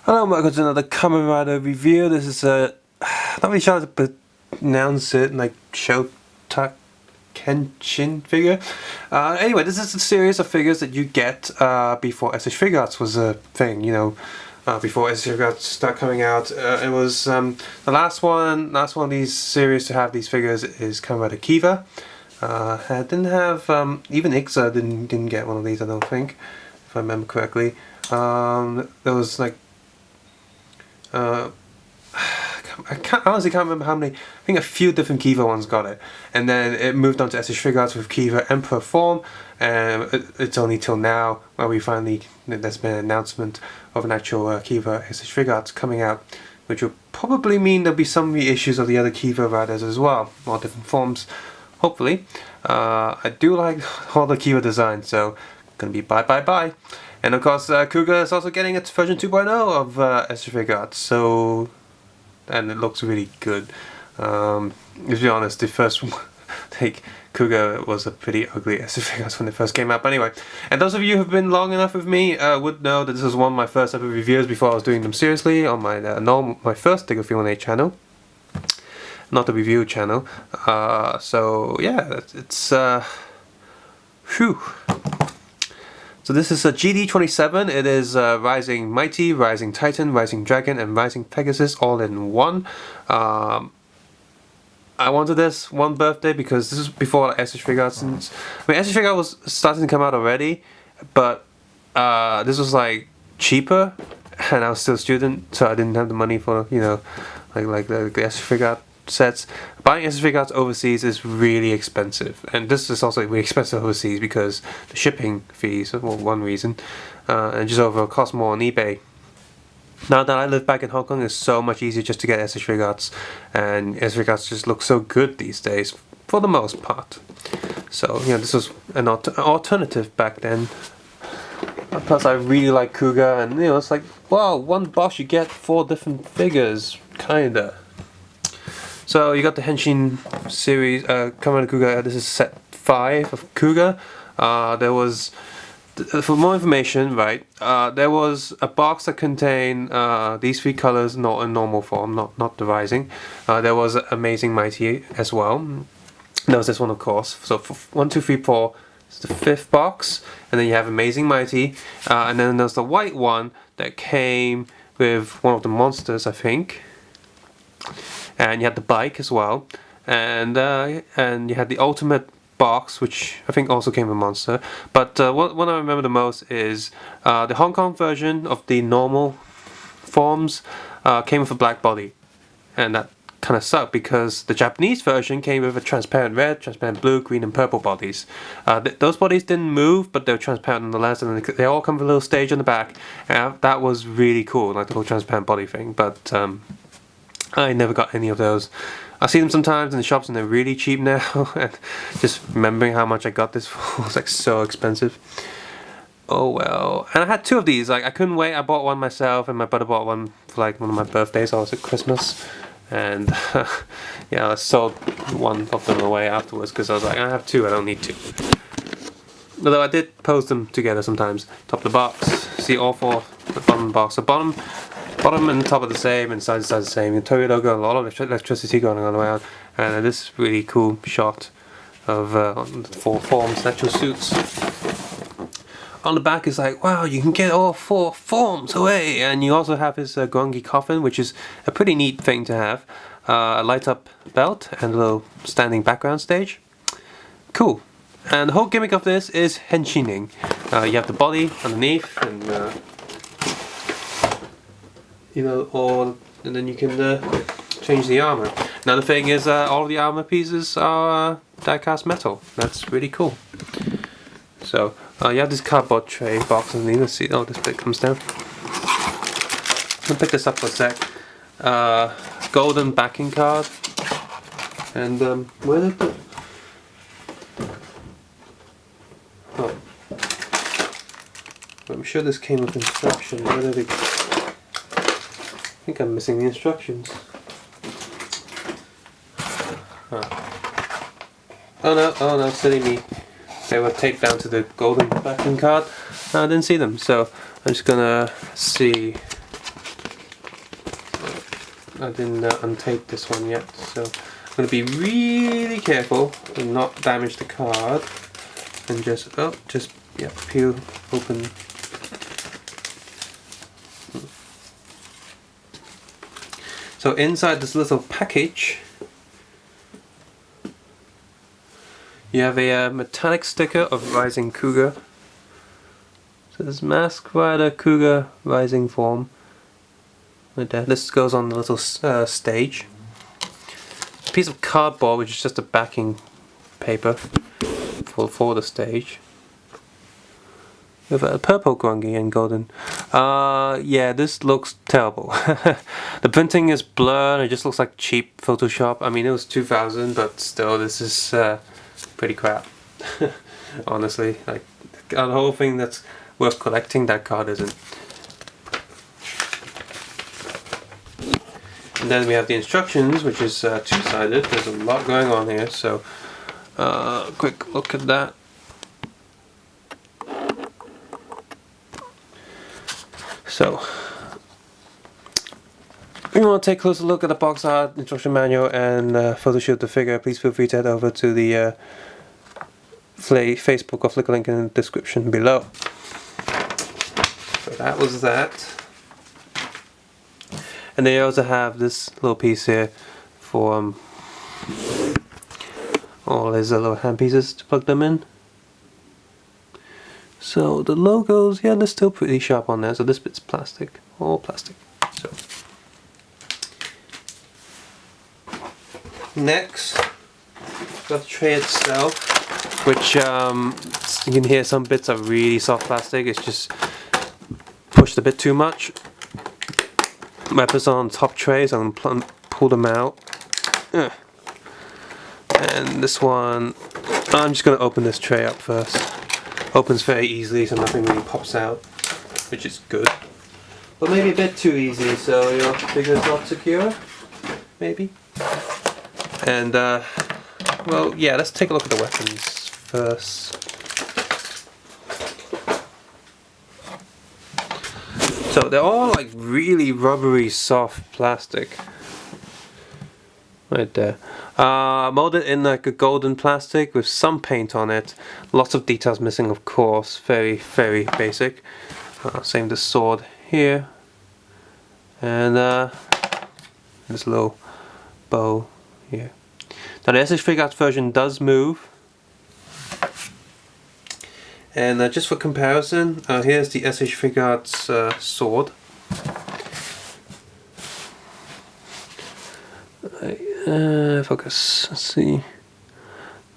Hello and welcome to another Kamen Rider review. This is not really sure how to pronounce it, like Souchaku Henshin figure. Anyway, this is a series of figures that you get before SH Figure Arts was a thing, you know. Before SH Figure Arts started coming out, it was the last one of these series to have these figures is Kamen Rider Kiva. I didn't have even Ixa didn't get one of these, I don't think, if I remember correctly. There was like I honestly can't remember how many. I think a few different Kiva ones got it, and then it moved on to SH Figure Arts with Kiva Emperor form, and it's only till now where we finally there's been an announcement of an actual Kiva SH Figure Arts coming out, which will probably mean there'll be some reissues of the other Kiva riders as well, all different forms. Hopefully, I do like all the Kiva designs, so gonna be bye. And of course, Kuuga is also getting its version 2.0 of SH Figure Arts, so and it looks really good. To be honest, the first like Kuuga was a pretty ugly SH Figure Arts when it first came out. But anyway, and those of you who've been long enough with me would know that this was one of my first ever reviews before I was doing them seriously on my my first Digger Q&A channel, not the review channel. So yeah, it's whew. So this is a GD27. It is Rising Mighty, Rising Titan, Rising Dragon, and Rising Pegasus all in one. I wanted this one birthday because this was before SH Figure Arts. I mean, SH Figure Arts was starting to come out already, but this was like cheaper, and I was still a student, so I didn't have the money for, you know, like the SH Figure Arts sets. Buying SH Figure Arts overseas is really expensive, and this is also really expensive overseas because the shipping fees, well, one reason, and just overall cost more on eBay. Now that I live back in Hong Kong, it's so much easier just to get SH Figure Arts, and SH Figure Arts just look so good these days, for the most part. So, you know, this was an alternative back then. Plus, I really like Kuuga, and, you know, it's like, wow, one box you get 4 different figures, kinda. So you got the Henshin series, Kamen Rider Kuuga. This is set 5 of Kuuga. There was, for more information, right? There was a box that contained these 3 colors, not in normal form, not the Rising. There was Amazing Mighty as well. There was this one, of course. So 1, 2, 3, 4 is the 5th box, and then you have Amazing Mighty, and then there's the white one that came with one of the monsters, I think. And you had the bike as well, and you had the ultimate box, which I think also came with Monster. But what I remember the most is the Hong Kong version of the normal forms came with a black body, and that kind of sucked because the Japanese version came with a transparent red, transparent blue, green, and purple bodies. Those bodies didn't move, but they were transparent nonetheless, and they all come with a little stage on the back. That was really cool, like the whole transparent body thing. But I never got any of those. I see them sometimes in the shops and they're really cheap now, and just remembering how much I got this for was like so expensive. Oh well. And I had 2 of these, like I couldn't wait. I bought one myself and my brother bought one for like one of my birthdays, also at Christmas. And yeah, I sold one of them away afterwards because I was like, I have 2, I don't need 2. Although I did pose them together sometimes. Top of the box, see all 4, the bottom box. The bottom and top are the same, and side to side the same. The Toyo logo, a lot of electricity going on around, and this really cool shot of the 4 forms, natural suits. On the back is like, wow, you can get all 4 forms away, and you also have his Gongi coffin, which is a pretty neat thing to have. A light up belt and a little standing background stage. Cool. And the whole gimmick of this is Henshining. You have the body underneath, and you know, and then you can change the armor. Now the thing is, all of the armor pieces are die-cast metal. That's really cool. So you have this cardboard tray box underneath. Let's see. Oh, this bit comes down. I'll pick this up for a sec. Golden backing card. And where did the... Oh, I'm sure this came with instructions. Where did it... I think I'm missing the instructions. Huh. Oh no, silly me. They were taped down to the golden backing card. I didn't see them, so I'm just gonna see I didn't untape this one yet, so I'm going to be really careful and not damage the card, and just peel open. So inside this little package, you have a metallic sticker of Rising Kuuga. So this Mask Rider Kuuga Rising form. Right there. This goes on the little stage. A piece of cardboard, which is just a backing paper for the stage. With a purple grungy and golden. Yeah, this looks terrible. The printing is blurred. It just looks like cheap Photoshop. I mean, it was 2000, but still, this is pretty crap. Honestly, like the whole thing that's worth collecting, that card isn't. And then we have the instructions, which is two-sided. There's a lot going on here, so quick look at that. So, if you want to take a closer look at the box art, instruction manual, and photo shoot the figure, please feel free to head over to the Facebook or Flickr link in the description below. So that was that. And they also have this little piece here for all his little hand pieces to plug them in. So the logos, yeah, they're still pretty sharp on there. So this bit's plastic, all plastic. So next, got the tray itself, which you can hear some bits are really soft plastic. It's just pushed a bit too much. I put this on top tray, so I'm gonna pull them out. And this one, I'm just gonna open this tray up first. Opens very easily, so nothing really pops out, which is good. But maybe a bit too easy, so your figure is not secure, maybe. And well, yeah, let's take a look at the weapons first. So they're all like really rubbery, soft plastic. Right there. Molded in like a golden plastic with some paint on it. Lots of details missing, of course. Very, very basic. Same the sword here. And this little bow here. Now the SH Figuarts version does move. And just for comparison, here's the SH Figuarts sword. Focus. Let's see.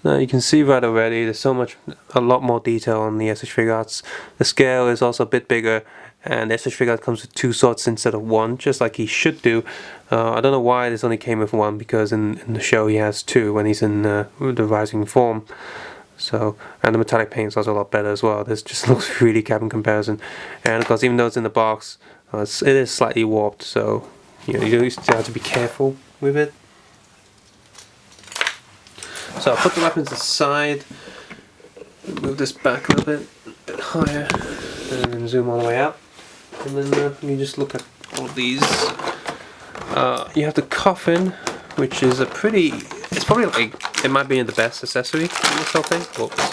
Now you can see right already. There's a lot more detail on the SH Figuarts. The scale is also a bit bigger, and the SH Figuarts comes with two swords instead of one, just like he should do. I don't know why this only came with one, because in the show he has two when he's in the rising form. So, and the metallic paint is also a lot better as well. This just looks really crap in comparison. And of course, even though it's in the box, it is slightly warped. So, you know, you still have to be careful with it. So I'll put the weapons aside, move this back a little bit higher, and then zoom all the way out. And then you just look at all these. You have the coffin, which is it's probably like, it might be the best accessory in this whole thing. Whoops.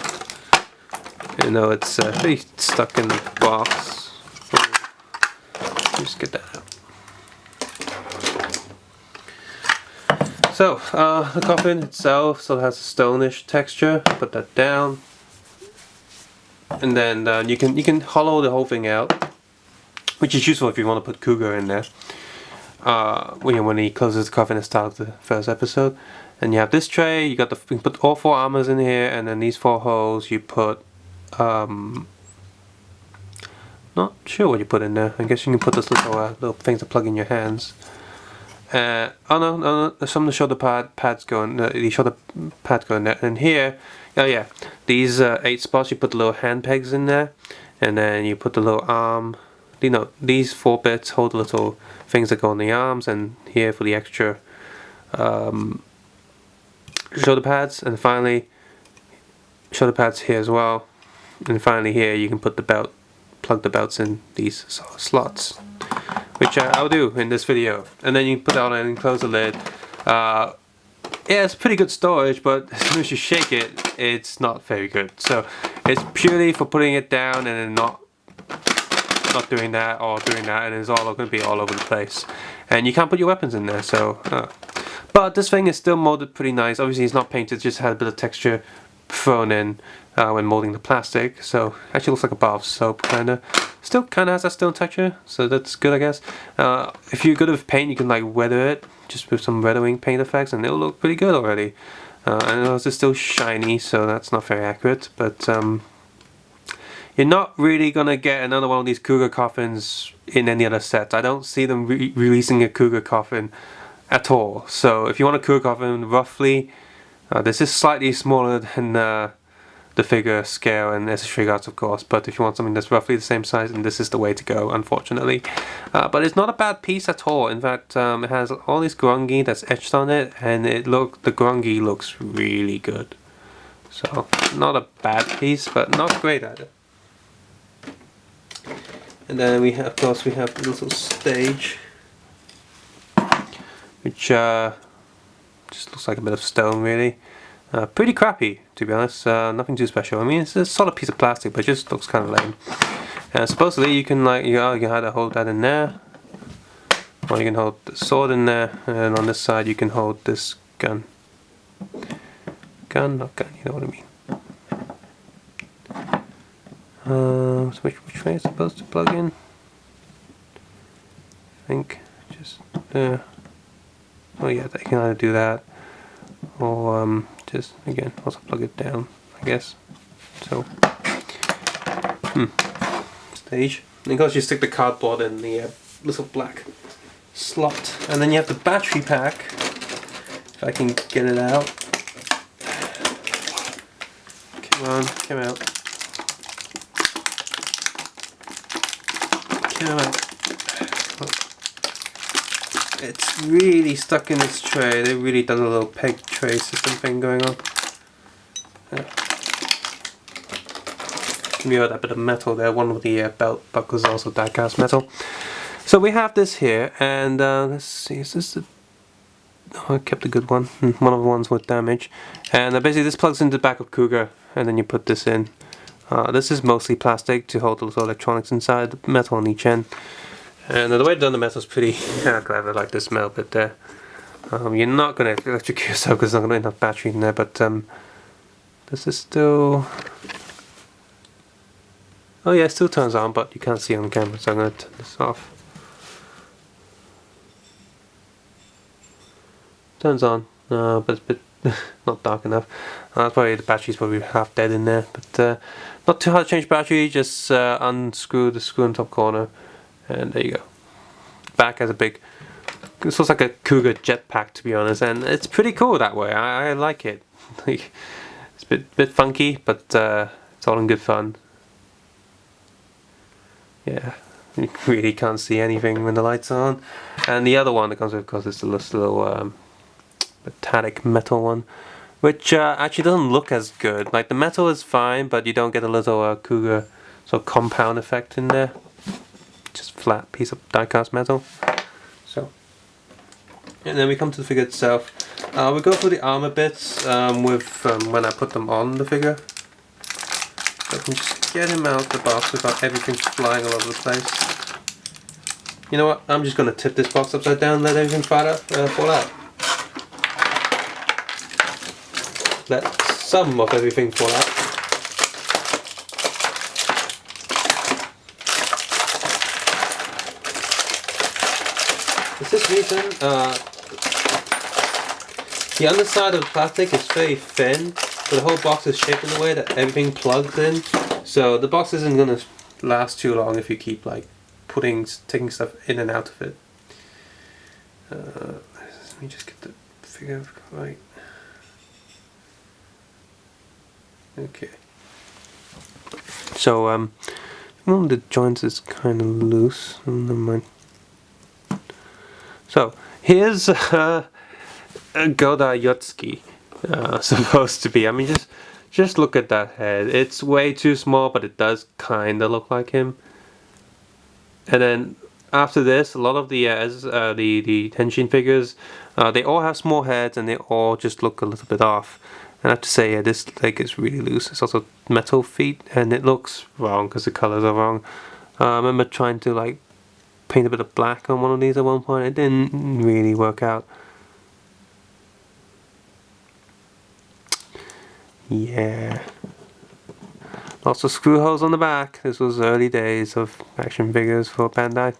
You know, it's really stuck in the box. Just get that out. So, the coffin itself still has a stonish texture. Put that down, and then you can hollow the whole thing out, which is useful if you want to put Kuuga in there. When he closes the coffin at the start of the first episode. And you have this tray. You can put all four armors in here, and then these four holes you put. Not sure what you put in there. I guess you can put this little things to plug in your hands. Oh no, some of the shoulder pads go in. The shoulder pads go in there. And here, oh yeah, these 8 spots you put the little hand pegs in there, and then you put the little arm. You know, these 4 bits hold the little things that go on the arms, and here for the extra shoulder pads, and finally shoulder pads here as well. And finally here you can put the belt, plug the belts in these slots. which I'll do in this video. And then you put it on and close the lid. Yeah, it's pretty good storage, but as soon as you shake it, it's not very good. So it's purely for putting it down and then not doing that or doing that, and it's all going to be all over the place. And you can't put your weapons in there, so... But this thing is still molded pretty nice. Obviously it's not painted, just had a bit of texture thrown in when molding the plastic. So actually looks like a bar of soap, kinda. Still kinda has that stone texture, so that's good, I guess. If you're good with paint, you can like weather it, just with some weathering paint effects, and it'll look pretty good already. And it's still shiny, so that's not very accurate, but you're not really gonna get another one of these Kuuga coffins in any other sets. I don't see them releasing a Kuuga coffin at all. So if you want a Kuuga coffin, roughly, this is slightly smaller than the figure scale and accessory guards, of course, but if you want something that's roughly the same size, then this is the way to go, unfortunately. But it's not a bad piece at all. In fact, it has all this grungy that's etched on it, and the grungy looks really good. So not a bad piece, but not great either. And then we have, of course, we have the little stage, which just looks like a bit of stone, really. Pretty crappy, to be honest. Nothing too special. I mean, it's a solid piece of plastic, but it just looks kind of lame. And supposedly you can you can either hold that in there, or you can hold the sword in there, and on this side you can hold this gun. Not gun, you know what I mean. So which way is it supposed to plug in? I think just there. Oh yeah, you can either do that, or just again also plug it down, I guess. So stage. And of course you stick the cardboard in the little black slot, and then you have the battery pack. If I can get it out. Come on, come out. Come out. It's really stuck in this tray. They've really done a little peg tray system thing going on. You heard that bit of metal there. One of the belt buckles is also die-cast metal. So we have this here, and let's see, is this the... Oh, I kept a good one. One of the ones with damage. And basically this plugs into the back of Kuuga, and then you put this in. This is mostly plastic to hold the little electronics inside, the metal on each end. And the way they've done the metal is pretty clever, like the smell bit there. You're not going to electrocute yourself because there's not enough battery in there, but this is still... Oh yeah, it still turns on, but you can't see it on camera, so I'm going to turn this off. Turns on, but it's a bit not dark enough. Probably the battery's probably half dead in there, but not too hard to change battery, just unscrew the screw in the top corner. And there you go. Back has a big... It looks like a Kuuga jetpack, to be honest, and it's pretty cool that way. I like it. It's a bit funky, but it's all in good fun. Yeah, you really can't see anything when the lights are on. And the other one that comes with, of course, is this little metallic metal one, which actually doesn't look as good. Like the metal is fine, but you don't get a little Kuuga sort of compound effect in there. Just flat piece of die-cast metal. So, and then we come to the figure itself. We go through the armor bits when I put them on the figure. So I can just get him out of the box without everything flying all over the place. You know what? I'm just going to tip this box upside down and let everything fall out. Let some of everything fall out. For this reason, the underside of the plastic is very thin, but the whole box is shaped in a way that everything plugs in. So the box isn't going to last too long if you keep like taking stuff in and out of it. Let me just get the figure right. Okay. So one of the joints is kind of loose. Never mind. So here's Goda Yotsuki supposed to be. I mean, just look at that head. It's way too small, but it does kind of look like him. And then after this, a lot of the the Henshin figures, they all have small heads and they all just look a little bit off. And I have to say, yeah, this leg is really loose. It's also metal feet, and it looks wrong because the colors are wrong. I remember trying to like paint a bit of black on one of these at one point. It didn't really work out. Yeah. Lots of screw holes on the back. This was early days of action figures for Bandai.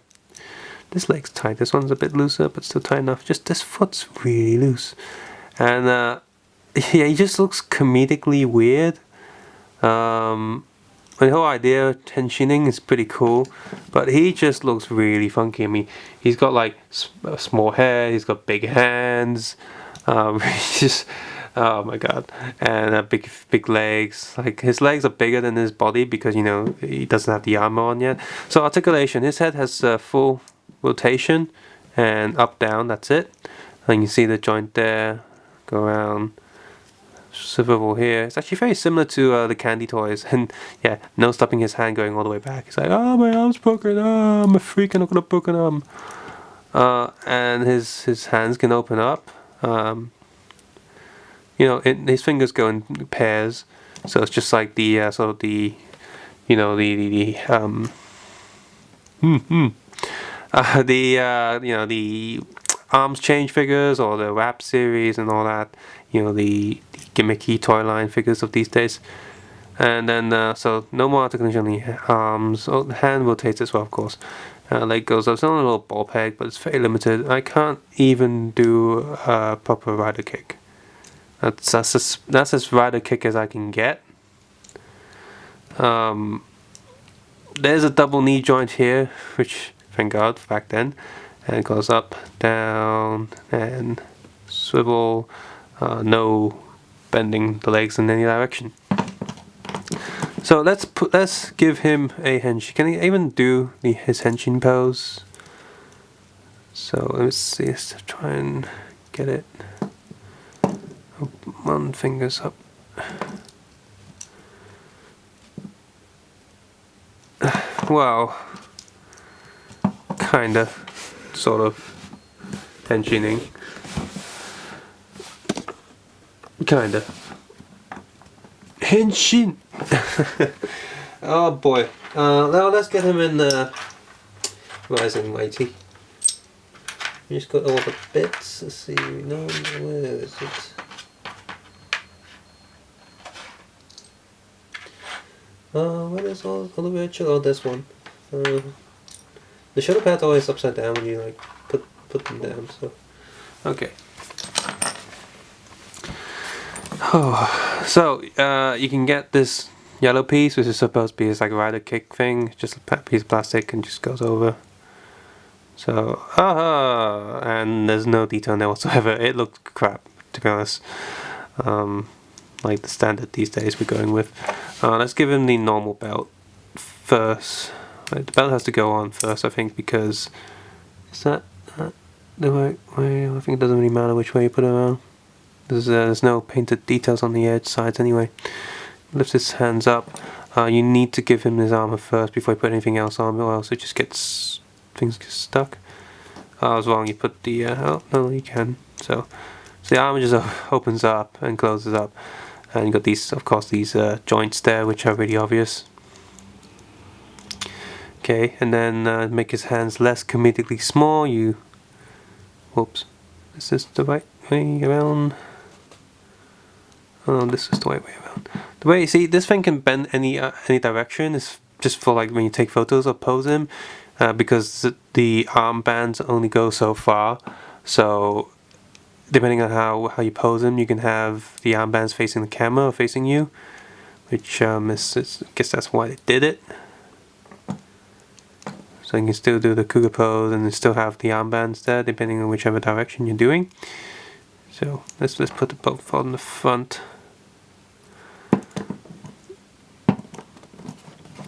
This leg's tight. This one's a bit looser, but still tight enough. Just this foot's really loose. And yeah, he just looks comedically weird. The whole idea of tenshining is pretty cool, but he just looks really funky. I mean, he's got like small hair, he's got big hands, he's just, oh my god, and big legs. Like his legs are bigger than his body because, you know, he doesn't have the armor on yet. So articulation, his head has full rotation and up down. That's it. And you see the joint there, go around. Swivel here. It's actually very similar to the candy toys, and yeah, no stopping his hand going all the way back. It's like, oh, my arm's broken. Oh, I'm a freak and I've got a broken arm. And his hands can open up. You know, his fingers go in pairs, so it's just like the sort of the, you know, the you know, the arms change figures or the rap series and all that. You know, the gimmicky toy line figures of these days. And then so no more articulation on the arms. Oh, the hand rotates as well, of course. Leg goes up. It's only a little ball peg, but it's very limited. I can't even do a proper rider kick. That's as rider kick as I can get. There's a double knee joint here, which thank God back then, and it goes up, down, and swivel. No bending the legs in any direction. So let's give him a henshin. Can he even do his henshin pose? So let's see. Let's try and get it. One finger's up. Well, kinda, sort of henshining. Kinda. Henshin! Oh boy. Now let's get him in Rising Mighty. We just got all the bits. Let's see. No, where is it? Where is all the virtual? Oh, this one. The shoulder pad's always upside down when you like put them down. So okay. Oh, so you can get this yellow piece, which is supposed to be like a rider kick thing, just a piece of plastic and just goes over. So, and there's no detail in there whatsoever. It looked crap, to be honest. Like the standard these days we're going with. Let's give him the normal belt first. The belt has to go on first, I think, because is that the right way? I think it doesn't really matter which way you put it on. There's no painted details on the edge sides anyway. Lift his hands up. You need to give him his armor first before you put anything else on, or else it just gets things get stuck. I was wrong. You put the oh no, you can. So the armor just opens up and closes up, and you got these, of course, these joints there, which are really obvious. Okay, and then make his hands less comedically small. You, whoops, is this the right way around? Oh, this is the right way around. The way, see, this thing can bend any direction. It's just for like when you take photos or pose him, because the arm bands only go so far. So depending on how you pose him, you can have the arm bands facing the camera or facing you, which I guess that's why they did it. So you can still do the Kuuga pose and still have the armbands there, depending on whichever direction you're doing. So let's put the both on the front,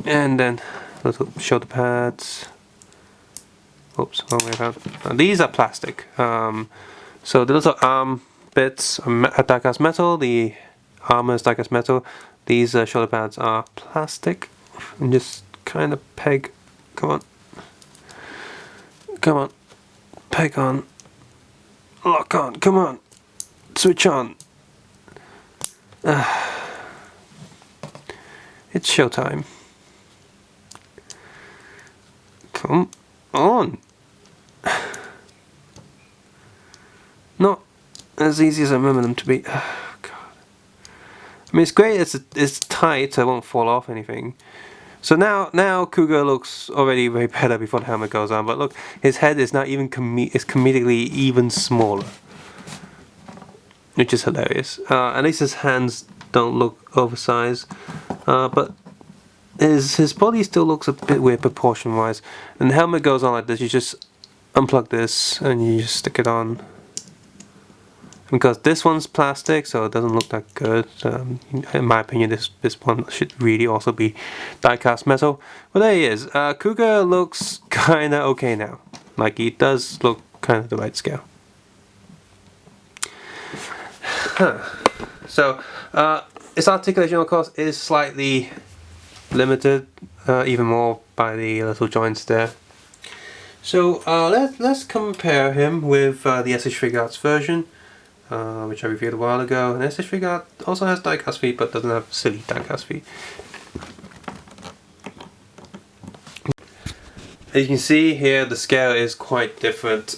and then little shoulder pads. Oops, wrong way around. These are plastic. So the little arm bits are die-cast metal. The armor is die-cast metal. These shoulder pads are plastic. And just kind of peg. Come on. Come on. Peg on. Lock on. Come on. Switch on. It's showtime. Come on. Not as easy as I remember them to be. Oh, God. I mean, it's great. It's tight, so it won't fall off anything. So now Kuuga looks already way better before the helmet goes on. But look, his head is now even is comedically even smaller, which is hilarious. At least his hands don't look oversized, but his body still looks a bit weird proportion-wise. And the helmet goes on like this. You just unplug this and you just stick it on. Because this one's plastic, so it doesn't look that good. In my opinion, this one should really also be die-cast metal. Well, there he is. Kuuga looks kinda okay now. Like, he does look kind of the right scale. So, its articulation, of course, is slightly limited, even more by the little joints there. So, let's compare him with the SH Figure Arts version. Which I reviewed a while ago, and SH Figure Art also has die-cast feet but doesn't have silly die-cast feet. As you can see here, the scale is quite different.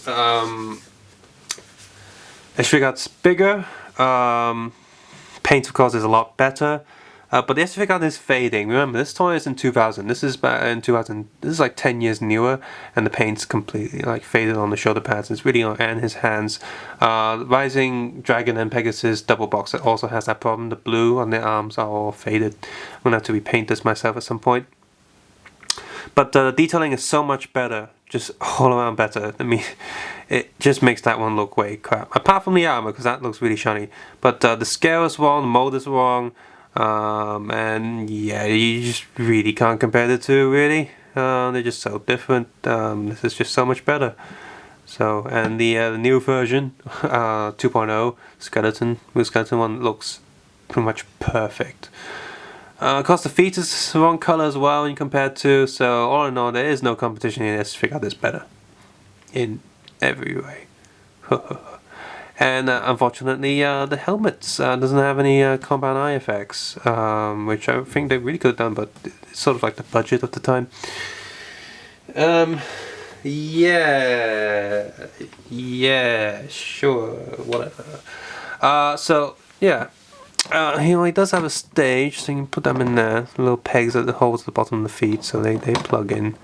SH Figure Art's bigger, paint of course is a lot better, but the SH Figure Art is fading. Remember, this toy is in 2000, this is back in 2000, this is like 10 years newer, and the paint's completely like faded on the shoulder pads. It's really on, and his hands. Rising Dragon and Pegasus double box that also has that problem. The blue on the arms are all faded. I'm gonna have to repaint this myself at some point. But the detailing is so much better, just all around better. I mean, it just makes that one look way crap. Apart from the armor, because that looks really shiny. But the scale is wrong, the mold is wrong. And yeah, you just really can't compare the two, really. They're just so different. This is just so much better. So, and the new version, 2.0 skeleton, with skeleton one looks pretty much perfect. Of course, the feet is the wrong color as well when you compare to. So, all in all, there is no competition in this. Figure out this better in every way. And unfortunately, the helmets doesn't have any compound eye effects, which I think they really could have done, but it's sort of like the budget of the time. Yeah, sure, whatever. So yeah, he does have a stage, so you can put them in there, little pegs that holds the bottom of the feet, so they plug in,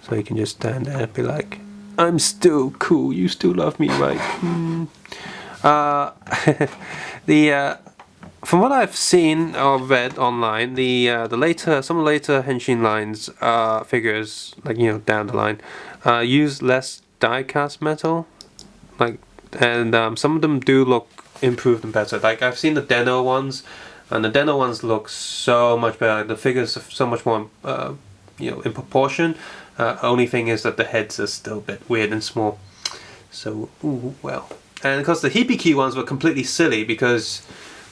so you can just stand there and be like, I'm still cool, you still love me, right? From what I've seen or read online, some later Henshin lines figures, like, you know, down the line, use less die-cast metal, like, and some of them do look improved and better. Like, I've seen the Deno ones, and the Deno ones look so much better. Like, the figures are so much more, you know, in proportion. Only thing is that the heads are still a bit weird and small. So, ooh, well. And of course the Hibiki ones were completely silly, because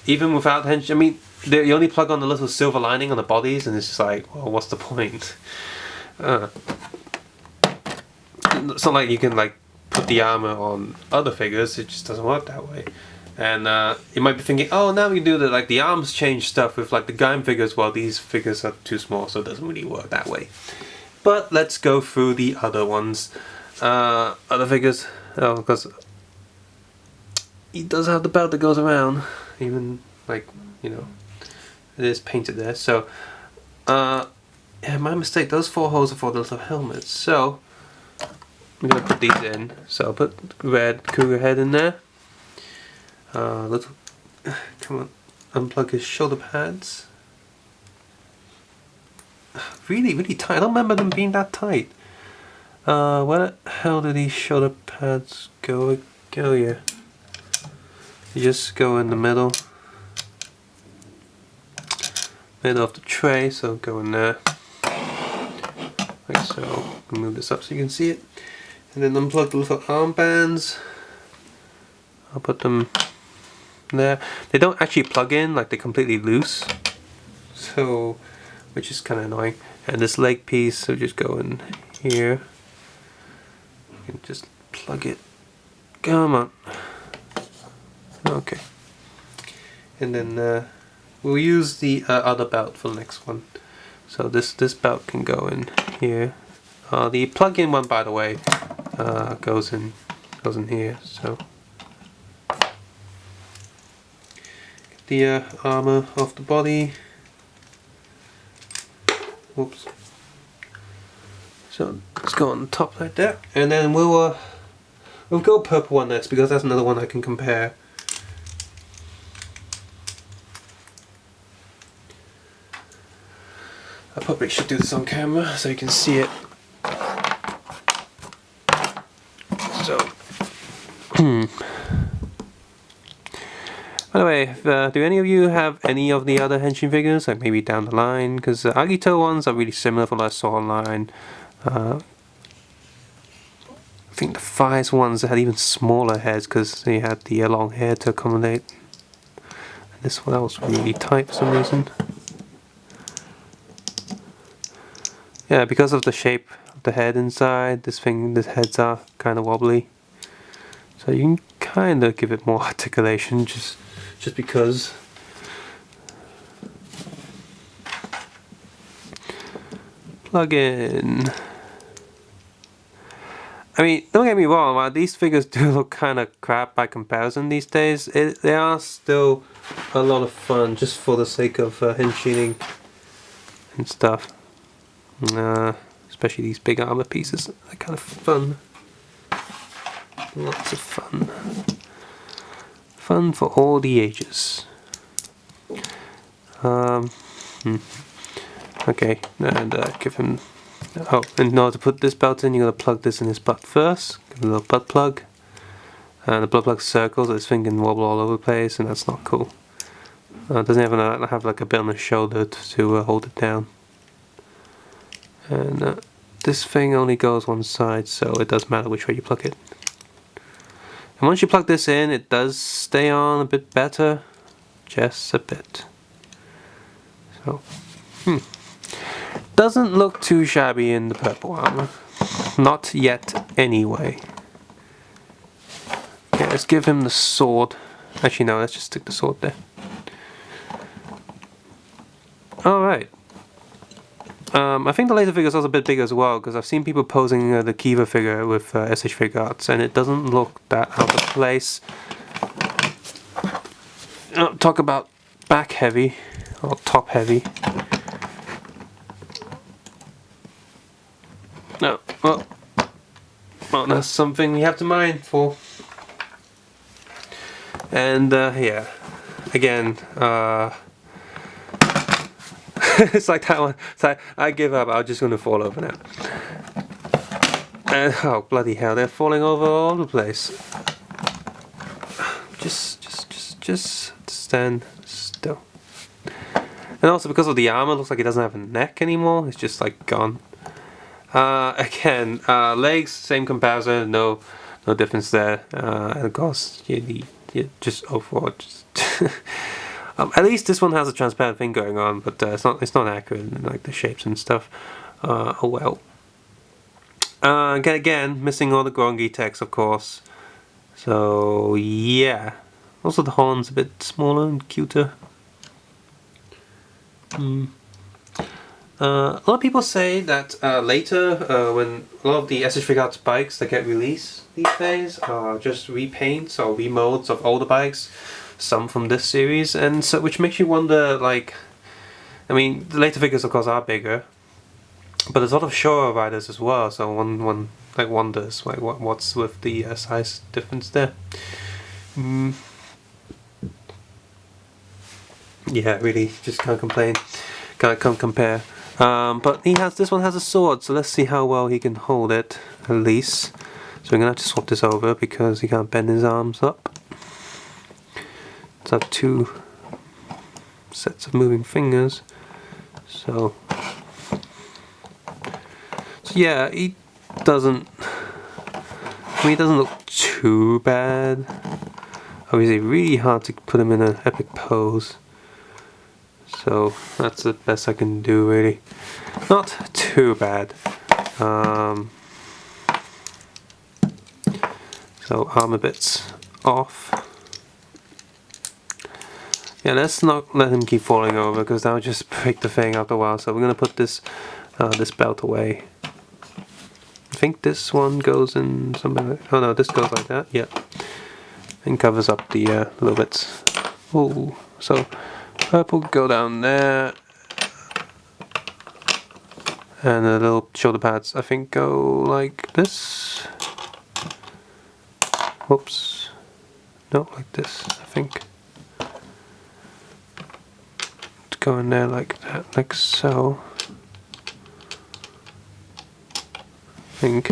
even without Henshin, I mean, you only plug on the little silver lining on the bodies, and it's just like, well, what's the point? It's not like you can like put the armor on other figures. It just doesn't work that way. And you might be thinking, oh, now we can do the arms change stuff with like the Gaim figures. Well, these figures are too small, so it doesn't really work that way. But let's go through the other ones. Other figures, because he does have the belt that goes around, even, like, you know, it is painted there. So, yeah, my mistake, those 4 holes are for the little helmets. So, I'm going to put these in. So I'll put red Kuuga head in there. Come on, unplug his shoulder pads. Really, really tight. I don't remember them being that tight. Where the hell do these shoulder pads go? Go here. You just go in the middle of the tray, so go in there. Like so. I'll move this up so you can see it. And then unplug the little armbands. I'll put them there. They don't actually plug in, like they're completely loose. So, which is kind of annoying. And this leg piece, so just go in here. You can just plug it. Come on. Okay. And then we'll use the other belt for the next one. So this belt can go in here. The plug-in one, by the way, goes in here. So get the armor off the body. Whoops. So let's go on the top like that, and then we'll go purple on this because that's another one I can compare. I probably should do this on camera so you can see it. So, by the way, do any of you have any of the other Henshin figures, like maybe down the line? Because the Agito ones are really similar from what I saw online. I think the Fires ones had even smaller heads because they had the long hair to accommodate. And this one was really tight for some reason. Yeah, because of the shape of the head inside, the heads are kind of wobbly. So you can kind of give it more articulation just because. Plug in. I mean, don't get me wrong, while these figures do look kind of crap by comparison these days, they are still a lot of fun just for the sake of Henshining and stuff. Especially these big armor pieces, they're kind of fun. Lots of fun. Fun for all the ages. Okay, and give him. Oh, and in order to put this belt in, you're gonna plug this in his butt first. Give him a little butt plug. And the butt plug circles, so this thing can wobble all over the place, and that's not cool. It doesn't even have like a bit on the shoulder to hold it down. And this thing only goes one side, so it doesn't matter which way you plug it. And once you plug this in, it does stay on a bit better, just a bit. So, doesn't look too shabby in the purple armor, not yet anyway. Okay, let's give him the sword. Actually, no, let's just stick the sword there. All right. I think the laser figure is also a bit bigger as well, because I've seen people posing the Kiva figure with SH Figure Arts, and it doesn't look that out of place. Talk about back heavy, or top heavy. No, well, that's something we have to mind for. And yeah, again, it's like that one. It's like, I give up. I'm just going to fall over now. And oh bloody hell, they're falling over all the place. Just stand still. And also because of the armor, it looks like it doesn't have a neck anymore. It's just like gone. Again, legs, same comparison. No difference there. And of course, you just overall just. At least this one has a transparent thing going on, but it's not accurate in like the shapes and stuff. Oh well. Again, missing all the Grongi text, of course. So yeah. Also the horn's a bit smaller and cuter. A lot of people say that later, when a lot of the SH Figure Arts bikes that get released these days are just repaints or remolds of older bikes. Some from this series, and so which makes you wonder, like, I mean, the later figures of course are bigger, but there's a lot of Showa riders as well, so one like wonders like what's with the size difference there. Yeah, really, just can't complain, can't compare. But this one has a sword, so let's see how well he can hold it at least. So we're gonna have to swap this over because he can't bend his arms up. Have two sets of moving fingers, so yeah, he doesn't look too bad. Obviously really hard to put him in an epic pose, so that's the best I can do really. Not too bad. So armor bits off. Yeah, let's not let him keep falling over because that'll just break the thing after a while. So we're gonna put this this belt away. I think this one goes in something like, oh no, this goes like that, yeah. And covers up the little bits. Ooh, so purple go down there. And the little shoulder pads, I think, go like this. Whoops. No, like this, I think. Go in there like that, like so. I think.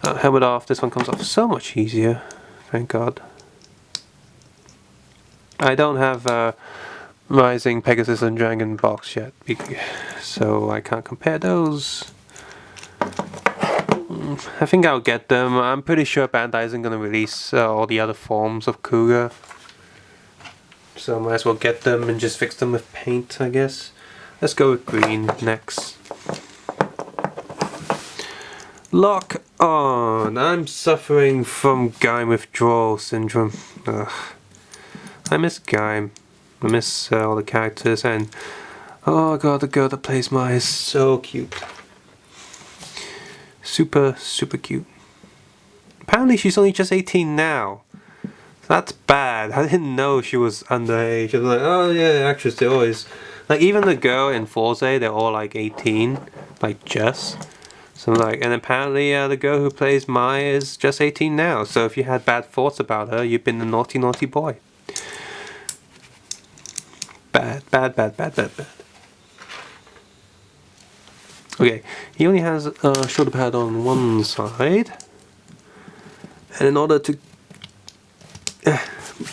Helmet off, this one comes off so much easier, thank God. I don't have Rising, Pegasus and Dragon box yet, so I can't compare those. I think I'll get them. I'm pretty sure Bandai isn't going to release all the other forms of Kuuga. So I might as well get them and just fix them with paint, I guess. Let's go with green next. Lock on! I'm suffering from Gaim withdrawal syndrome. Ugh. I miss Gaim. I miss all the characters, and oh god, the girl that plays Mai is so cute. Super, super cute. Apparently she's only just 18 now. That's bad. I didn't know she was underage. I was like, oh yeah, actress, they always... Like, even the girl in Forze, they're all like 18. Like, Jess. So like, and apparently the girl who plays Mai is just 18 now. So if you had bad thoughts about her, you've been a naughty, naughty boy. Bad, bad, bad, bad, bad, bad. Okay, he only has a shoulder pad on one side. And in order to...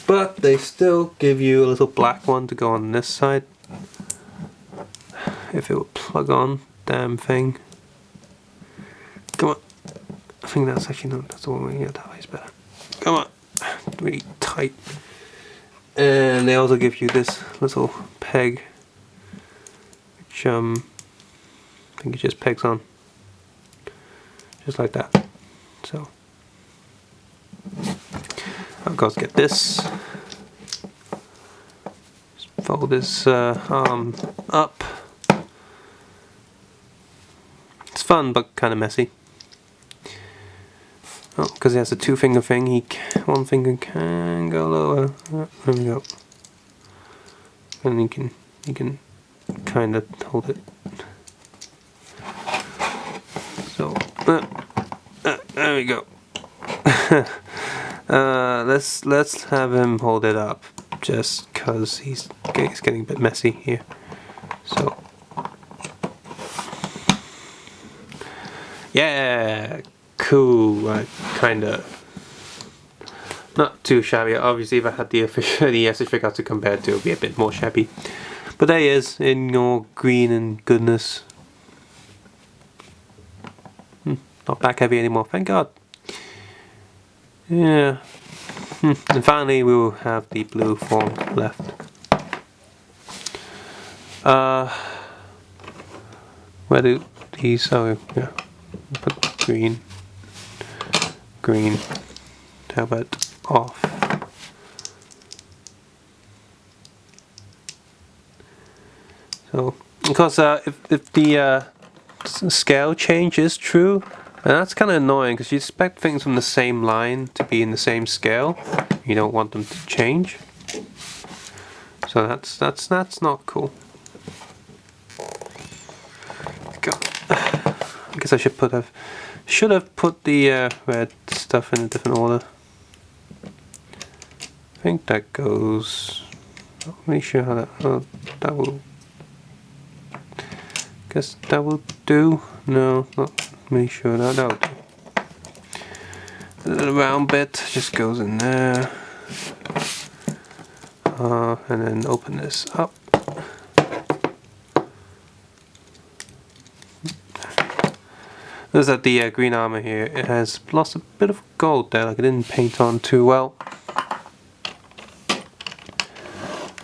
but they still give you a little black one to go on this side. If it would plug on, damn thing. Come on. I think that's actually not, that's the one we get, that way is better. Come on. Really tight. And they also give you this little peg, which I think it just pegs on. Just like that. So of course get this. Just fold this arm up. It's fun but kind of messy. Oh, because he has a two-finger thing, one finger can go lower. Oh, there we go. And you can kind of hold it. So there we go. Let's have him hold it up, just cause he's getting a bit messy here. So yeah. Cool, kinda not too shabby. Obviously, if I had the SH figure to compare to, it would be a bit more shabby. But there he is in your green and goodness. Not back heavy anymore, thank God. Yeah. And finally, we will have the blue form left. Where do these? Oh yeah. Put green. Green, how about off? So, because if the scale change is true, and that's kind of annoying because you expect things from the same line to be in the same scale. You don't want them to change. So that's not cool. I guess I should have put the red stuff in a different order. I think that goes. Not really sure how that. That will. Guess that will do. No, not really sure. That'll do. The little round bit just goes in there, and then open this up. There's that the green armor here. It has lost a bit of gold there, like it didn't paint on too well.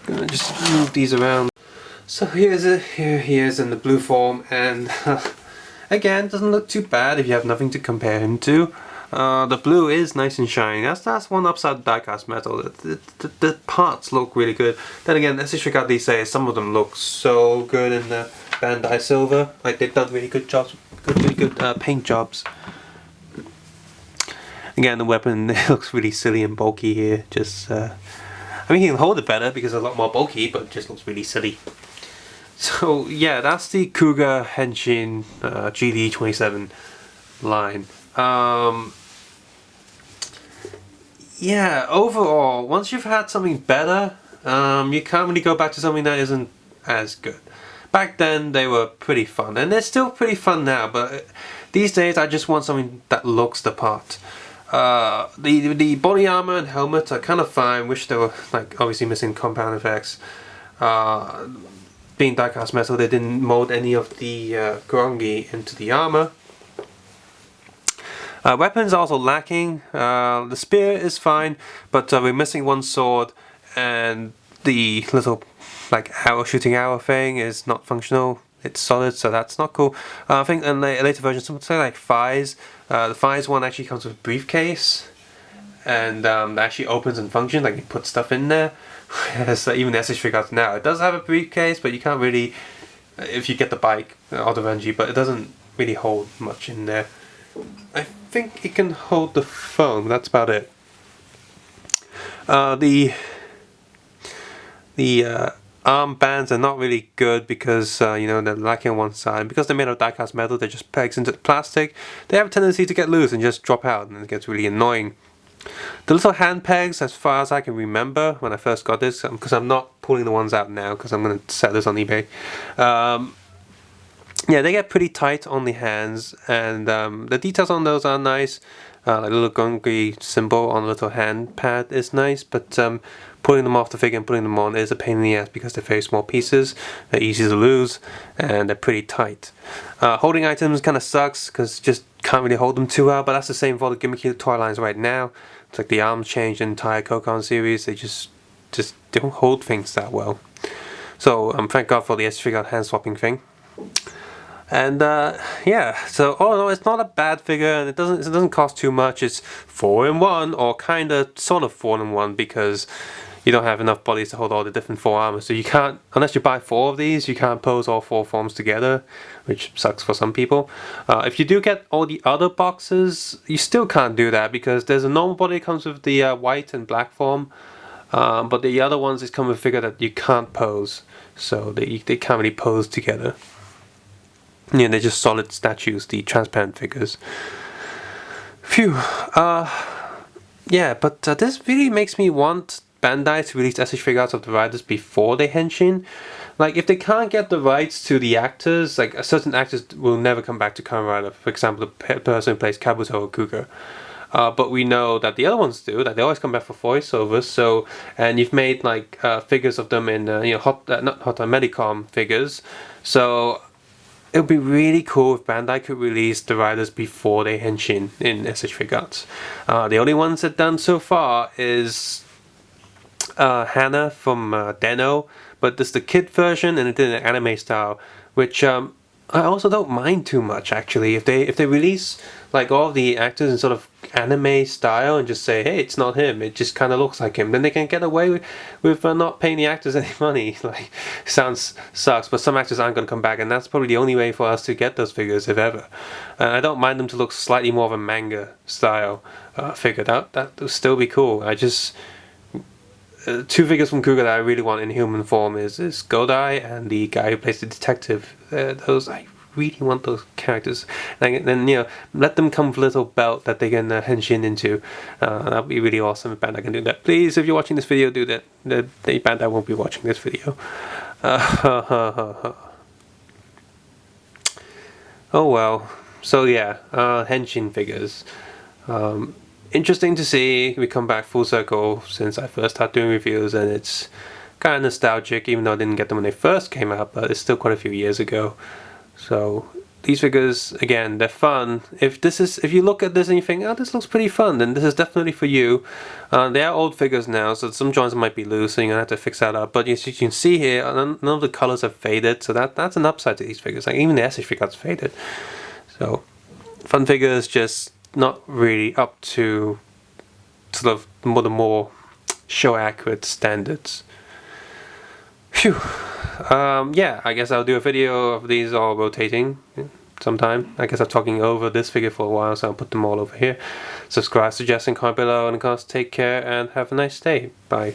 Gonna just move these around. So here he is in the blue form, and again, doesn't look too bad if you have nothing to compare him to. The blue is nice and shiny. That's one upside of die-cast metal. The parts look really good. Then again, as Shikati says, some of them look so good in the Bandai Silver. Like they've done really good jobs, really good paint jobs. Again, the weapon it looks really silly and bulky here. Just, I mean, he can hold it better because it's a lot more bulky, but it just looks really silly. So yeah, that's the Kuuga Henshin GD27 line. Yeah, overall, once you've had something better, you can't really go back to something that isn't as good. Back then, they were pretty fun, and they're still pretty fun now, but these days I just want something that looks the part. The body armor and helmet are kind of fine. Wish they were, like, obviously missing compound effects. Being die-cast metal, they didn't mold any of the Grongi into the armor. Weapons are also lacking. The spear is fine, but we're missing one sword, and the little like shooting arrow thing is not functional. It's solid, so that's not cool. I think in later versions, something like Thighs. The Thighs one actually comes with a briefcase, and that actually opens and functions. Like you put stuff in there. So even the SH figures now, it does have a briefcase, but you can't really, if you get the bike or the Renji, but it doesn't really hold much in there. I think it can hold the phone. That's about it. The arm bands are not really good because you know, they're lacking on one side. Because they're made of die-cast metal, they're just pegs into the plastic. They have a tendency to get loose and just drop out, and it gets really annoying. The little hand pegs, as far as I can remember when I first got this, because I'm not pulling the ones out now because I'm going to sell this on eBay. Yeah, they get pretty tight on the hands, and the details on those are nice. Like a little Grongi symbol on a little hand pad is nice, but pulling them off the figure and putting them on is a pain in the ass because they're very small pieces, they're easy to lose, and they're pretty tight. Holding items kind of sucks because just can't really hold them too well, but that's the same for the gimmicky toy lines right now. It's like the arms changed the entire Kokon series, they just don't hold things that well. So thank God for the S-figure hand swapping thing. And yeah, so all in all, it's not a bad figure, and it doesn't cost too much. It's 4-in-1, or kinda sort of 4-in-1, because you don't have enough bodies to hold all the different 4 armors. So you can't, unless you buy 4 of these, you can't pose all 4 forms together, which sucks for some people. If you do get all the other boxes, you still can't do that because there's a normal body that comes with the white and black form, but the other ones just come with a figure that you can't pose, so they can't really pose together. Yeah, they're just solid statues, the transparent figures. Phew. Yeah, but this really makes me want Bandai to release SH figures of the riders before they henshin. Like, if they can't get the rights to the actors, like certain actors will never come back to Kamen Rider. For example, the person who plays Kabuto or Kuuga. But we know that the other ones do, that they always come back for voiceovers. So, and you've made like figures of them in you know, Medicom figures. So it would be really cool if Bandai could release the riders before they henshin in SH Figuarts. The only ones they've done so far is Hana from Deno, but this is the kid version, and it did an anime style, which I also don't mind too much actually. If they release like all of the actors in sort of anime style and just say, hey, it's not him, it just kind of looks like him, then they can get away with not paying the actors any money. Like, sucks, but some actors aren't going to come back, and that's probably the only way for us to get those figures, if ever. I don't mind them to look slightly more of a manga style figure. That would still be cool. I just 2 figures from Kuuga that I really want in human form is Godai and the guy who plays the detective. Those, I really want those characters. And then, you know, let them come with a little belt that they can henshin into. That would be really awesome if Bandai can do that. Please, if you're watching this video, do that. The Bandai won't be watching this video. Oh well. So yeah, henshin figures. Interesting to see we come back full circle since I first started doing reviews, and it's kind of nostalgic, even though I didn't get them when they first came out, but it's still quite a few years ago. So these figures, again, they're fun. If you look at this and you think, oh, this looks pretty fun, then this is definitely for you. They are old figures now, so some joints might be loose, so you're gonna have to fix that up. But as you can see here, none of the colors have faded, so that's an upside to these figures. Like, even the SH figures faded. So fun figures, just not really up to sort of the more show accurate standards. Phew. Yeah, I guess I'll do a video of these all rotating sometime. I guess I'm talking over this figure for a while, so I'll put them all over here. Subscribe, suggest, and comment below, and of course, take care and have a nice day. Bye.